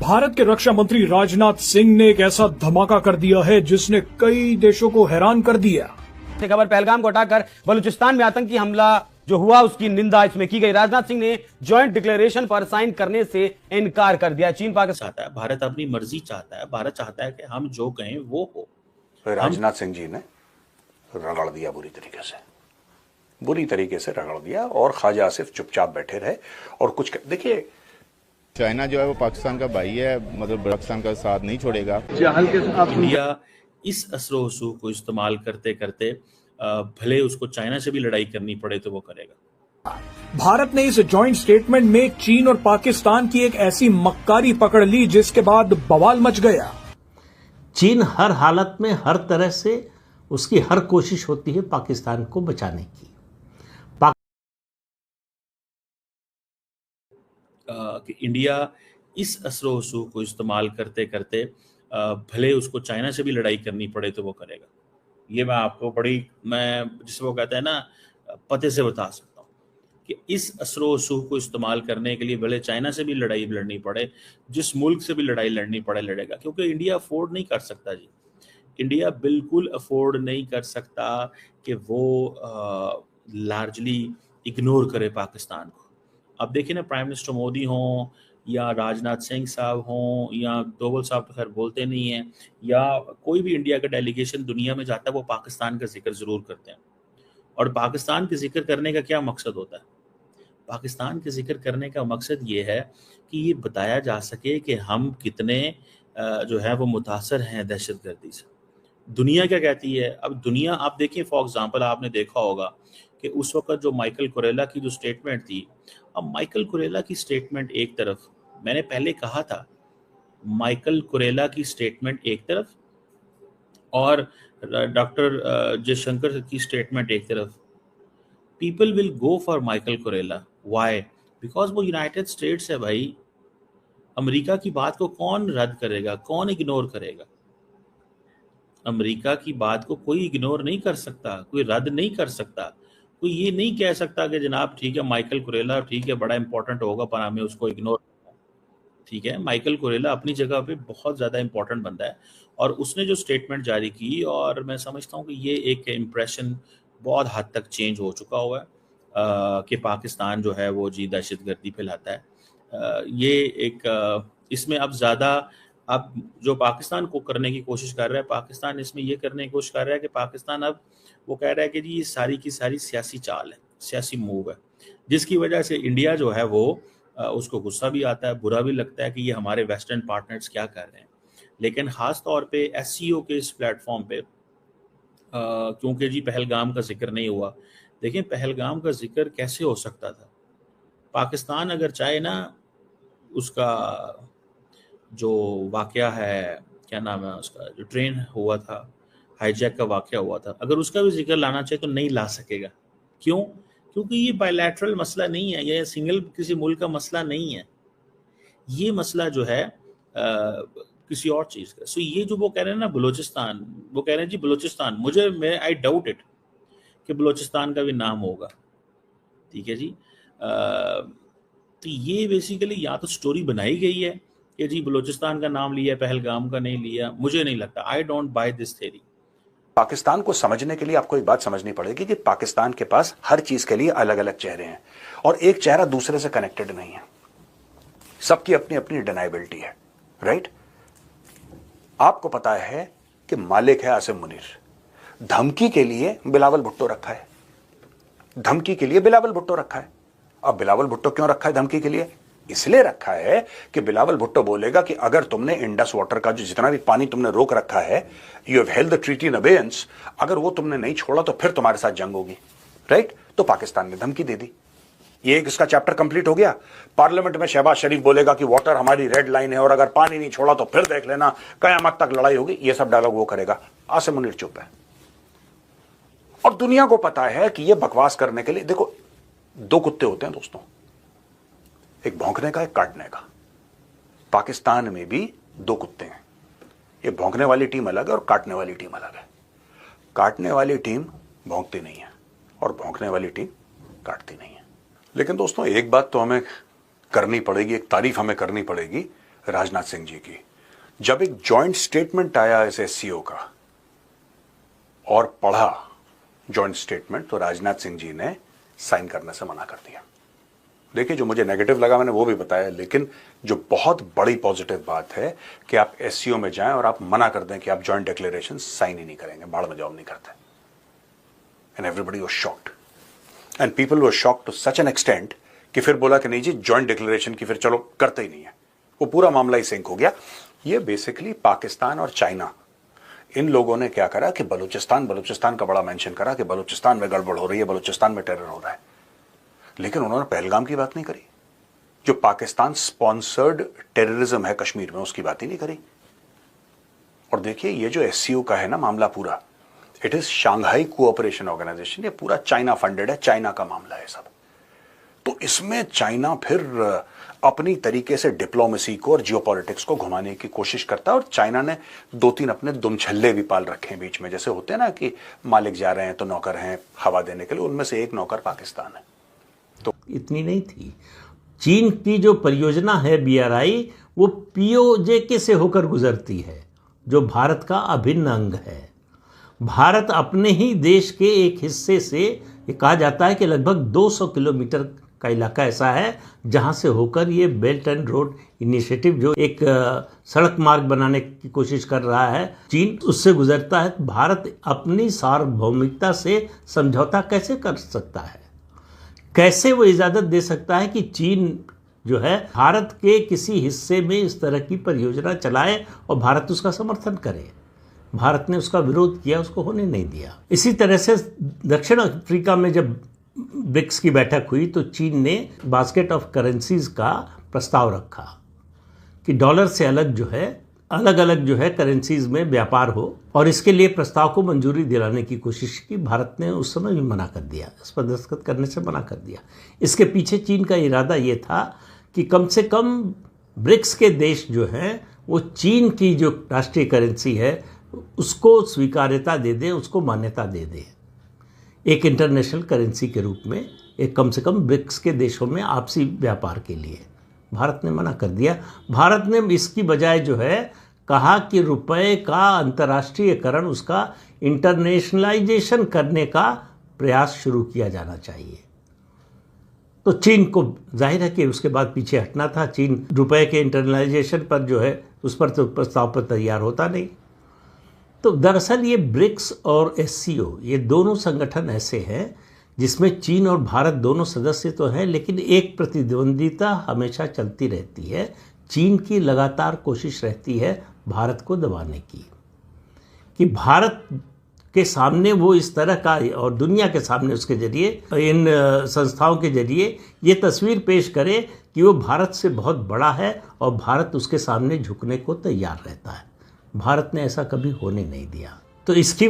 भारत के रक्षा मंत्री राजनाथ सिंह ने एक ऐसा धमाका कर दिया है जिसने कई देशों को हैरान कर दिया। खबर पहलगाम को हटाकर बलूचिस्तान में आतंकी हमला जो हुआ उसकी निंदा इसमें की गई। राजनाथ सिंह ने जॉइंट डिक्लेरेशन पर साइन करने से इनकार कर दिया। चीन पाकिस्तान चाहता है, भारत अपनी मर्जी चाहता है, भारत चाहता है कि हम जो कहें वो हो। राजनाथ सिंह जी ने रगड़ दिया बुरी तरीके से रगड़ दिया और ख्वाजा आसिफ चुपचाप बैठे रहे और कुछ देखिए, चाइना जो है वो पाकिस्तान का भाई है, मतलब पाकिस्तान का साथ नहीं छोड़ेगा। इंडिया इस असरो रसूख को इस्तेमाल करते करते भले उसको चाइना से भी लड़ाई करनी पड़े तो वो करेगा। भारत ने इस जॉइंट स्टेटमेंट में चीन और पाकिस्तान की एक ऐसी मक्कारी पकड़ ली जिसके बाद बवाल मच गया। चीन हर हालत में हर तरह से उसकी हर कोशिश होती है पाकिस्तान को बचाने की। कि इंडिया इस असरो रसूख को इस्तेमाल करते करते भले उसको चाइना से भी लड़ाई करनी पड़े तो वो करेगा। ये मैं आपको मैं जिसे वो कहते हैं ना पते से बता सकता हूँ कि इस असरो रसूख को इस्तेमाल करने के लिए भले चाइना से भी लड़ाई लड़नी पड़े, जिस मुल्क से भी लड़ाई लड़नी पड़े लड़ेगा, क्योंकि इंडिया अफोर्ड नहीं कर सकता जी। इंडिया बिल्कुल अफोर्ड नहीं कर सकता कि वो लार्जली इग्नोर करे पाकिस्तान को। अब देखिए ना, प्राइम मिनिस्टर मोदी हों या राजनाथ सिंह साहब हों या डोवल साहब तो खैर बोलते नहीं हैं, या कोई भी इंडिया का डेलीगेशन दुनिया में जाता है वो पाकिस्तान का जिक्र ज़रूर करते हैं। और पाकिस्तान के जिक्र करने का क्या मकसद होता है? पाकिस्तान के जिक्र करने का मकसद ये है कि ये बताया जा सके कि हम कितने जो है वो मुतासर हैं दहशतगर्दी से। दुनिया क्या कहती है? अब दुनिया, आप देखिए फॉर एग्जांपल आपने देखा होगा कि उस वक्त जो माइकल कुरेला की जो स्टेटमेंट थी, अब माइकल कुरेला की स्टेटमेंट एक तरफ, मैंने पहले कहा था माइकल कुरेला की स्टेटमेंट एक तरफ और डॉक्टर जयशंकर की स्टेटमेंट एक तरफ। People will go for Michael Kurilla. Why? Because वो यूनाइटेड स्टेट्स है भाई। अमेरिका की बात को कौन रद्द करेगा, कौन इग्नोर करेगा? अमेरिका की बात को कोई इग्नोर नहीं कर सकता, कोई रद्द नहीं कर सकता। कोई ये नहीं कह सकता कि जनाब ठीक है माइकल कुरेला ठीक है बड़ा इंपॉर्टेंट होगा पर हमें उसको इग्नोर करना। ठीक है, माइकल कुरेला अपनी जगह पे बहुत ज़्यादा इंपॉर्टेंट बंदा है और उसने जो स्टेटमेंट जारी की, और मैं समझता हूँ कि ये एक इम्प्रेशन बहुत हद तक चेंज हो चुका हुआ है कि पाकिस्तान जो है वो जी दहशतगर्दी फैलाता है। ये एक इसमें अब ज़्यादा अब जो पाकिस्तान को करने की कोशिश कर रहा है, पाकिस्तान इसमें ये करने की कोशिश कर रहा है कि पाकिस्तान अब वो कह रहा है कि जी ये सारी की सारी सियासी चाल है, सियासी मूव है, जिसकी वजह से इंडिया जो है वो उसको गुस्सा भी आता है, बुरा भी लगता है कि ये हमारे वेस्टर्न पार्टनर्स क्या कर रहे हैं। लेकिन ख़ास तौर पे एससीओ के इस प्लेटफॉर्म पे क्योंकि जी पहलगाम का जिक्र नहीं हुआ। देखिए पहलगाम का जिक्र कैसे हो सकता था? पाकिस्तान अगर चाहे ना, उसका जो वाक़या है, क्या नाम है उसका, जो ट्रेन हुआ था, हाईजैक का वाक़या हुआ था, अगर उसका भी जिक्र लाना चाहे तो नहीं ला सकेगा। क्यों? क्योंकि ये बायलैटरल मसला नहीं है, ये सिंगल किसी मुल्क का मसला नहीं है। ये मसला जो है किसी और चीज़ का। सो ये जो वो कह रहे हैं ना बलूचिस्तान, वो कह रहे हैं जी बलूचिस्तान, मैं आई डाउट इट कि बलूचिस्तान का भी नाम होगा। ठीक है जी। तो ये बेसिकली या तो स्टोरी बनाई गई है कि जी बलूचिस्तान का नाम लिया, पहलगाम का नहीं लिया। मुझे नहीं लगता, I don't by this theory. Pakistan को समझने के लिए आपको एक बात समझनी पड़ेगी कि पाकिस्तान के पास हर चीज के लिए अलग अलग चेहरे हैं और एक चेहरा दूसरे से कनेक्टेड नहीं है। सबकी अपनी अपनी डिनाइबिलिटी है, राइट? आपको पता है कि मालिक है आसिम मुनीर, धमकी के लिए बिलावल भुट्टो रखा है, धमकी के लिए बिलावल भुट्टो रखा है। अब बिलावल भुट्टो क्यों रखा है धमकी के लिए? इसलिए रखा है कि बिलावल भुट्टो बोलेगा कि अगर तुमने इंडस वाटर का जो जितना भी पानी तुमने रोक रखा है, you have held the treaty in abeyance, अगर वो तुमने नहीं छोड़ा तो फिर तुम्हारे साथ जंग होगी, राइट? तो पाकिस्तान ने धमकी दे दी। ये एक इसका चैप्टर कंप्लीट हो गया। पार्लियामेंट में शहबाज शरीफ बोलेगा कि वाटर हमारी रेड लाइन है और अगर पानी नहीं छोड़ा तो फिर देख लेना कयामत तक लड़ाई होगी। ये सब डायलॉग वो करेगा। आसिम मुनीर चुप है और दुनिया को पता है कि ये बकवास करने के लिए, देखो दो कुत्ते होते हैं दोस्तों, एक भौंकने का, एक काटने का। पाकिस्तान में भी दो कुत्ते हैं, ये भौंकने वाली टीम अलग है और काटने वाली टीम अलग है। काटने वाली टीम भौंकती नहीं है और भौंकने वाली टीम काटती नहीं है। लेकिन दोस्तों एक बात तो हमें करनी पड़ेगी, एक तारीफ हमें करनी पड़ेगी राजनाथ सिंह जी की। जब एक जॉइंट स्टेटमेंट आया इस एससीओ का और पढ़ा जॉइंट स्टेटमेंट, तो राजनाथ सिंह जी ने साइन करने से मना कर दिया। देखिए, जो मुझे नेगेटिव लगा मैंने वो भी बताया, लेकिन जो बहुत बड़ी पॉजिटिव बात है कि आप एससीओ में जाएं और आप मना कर दें कि आप जॉइंट डिक्लेरेशन साइन ही नहीं करेंगे, भाड़ में जाओ नहीं करते। And everybody was shocked and people were shocked to such an extent कि फिर बोला कि नहीं जी जॉइंट डिक्लेरेशन की फिर चलो करते ही नहीं है। वो पूरा मामला ही सिंक हो गया। ये बेसिकली पाकिस्तान और चाइना, इन लोगों ने क्या करा कि बलूचिस्तान का बड़ा मेंशन करा कि बलूचिस्तान में गड़बड़ हो रही है, बलूचिस्तान में टेरर हो रहा है, लेकिन उन्होंने पहलगाम की बात नहीं करी। जो पाकिस्तान स्पॉन्सर्ड टेररिज्म है कश्मीर में, उसकी बात ही नहीं करी। और देखिए, ये जो एससीओ का है ना मामला पूरा, it is Shanghai cooperation organisation, ये पूरा चाइना फंडेड है, चाइना का मामला है सब। तो इसमें चाइना फिर अपनी तरीके से डिप्लोमेसी को और जियोपॉलिटिक्स को घुमाने की कोशिश करता है। और चाइना ने 2-3 अपने दुमछल्ले भी पाल रखे हैं बीच में, जैसे होते हैं ना कि मालिक जा रहे हैं तो नौकर हैं हवा देने के लिए, उनमें से एक नौकर पाकिस्तान है। तो इतनी नहीं थी। चीन की जो परियोजना है BRI, वो POJK से होकर गुजरती है, जो भारत का अभिन्न अंग है। भारत अपने ही देश के एक हिस्से से, ये कहा जाता है कि लगभग 200 किलोमीटर का इलाका ऐसा है जहां से होकर ये बेल्ट एंड रोड इनिशिएटिव, जो एक सड़क मार्ग बनाने की कोशिश कर रहा है चीन, उससे गुजरता है। भारत अपनी सार्वभौमिकता से समझौता कैसे कर सकता है? कैसे वो इजाज़त दे सकता है कि चीन जो है भारत के किसी हिस्से में इस तरह की परियोजना चलाए और भारत उसका समर्थन करे? भारत ने उसका विरोध किया, उसको होने नहीं दिया। इसी तरह से दक्षिण अफ्रीका में जब ब्रिक्स की बैठक हुई तो चीन ने बास्केट ऑफ करेंसीज का प्रस्ताव रखा कि डॉलर से अलग जो है, अलग अलग जो है करेंसीज में व्यापार हो, और इसके लिए प्रस्ताव को मंजूरी दिलाने की कोशिश की। भारत ने उस समय भी मना कर दिया, इस पर दस्तखत करने से मना कर दिया। इसके पीछे चीन का इरादा ये था कि कम से कम ब्रिक्स के देश जो हैं वो चीन की जो राष्ट्रीय करेंसी है उसको स्वीकार्यता दे दें, उसको मान्यता दे दें एक इंटरनेशनल करेंसी के रूप में, एक कम से कम ब्रिक्स के देशों में आपसी व्यापार के लिए। भारत ने मना कर दिया। भारत ने इसकी बजाय जो है कहा कि रुपए का अंतर्राष्ट्रीयकरण, उसका इंटरनेशनलाइजेशन करने का प्रयास शुरू किया जाना चाहिए। तो चीन को जाहिर है कि उसके बाद पीछे हटना था। चीन रुपए के इंटरनेशनलाइजेशन पर जो है उस पर तो प्रस्ताव पर तैयार होता नहीं। तो दरअसल ये ब्रिक्स और एससीओ, ये दोनों संगठन ऐसे हैं जिसमें चीन और भारत दोनों सदस्य तो हैं, लेकिन एक प्रतिद्वंदिता हमेशा चलती रहती है। चीन की लगातार कोशिश रहती है भारत को दबाने की, कि भारत के सामने वो इस तरह का, और दुनिया के सामने उसके जरिए, इन संस्थाओं के जरिए ये तस्वीर पेश करे कि वो भारत से बहुत बड़ा है और भारत उसके सामने झुकने को तैयार रहता है। भारत ने ऐसा कभी होने नहीं दिया। तो इसकी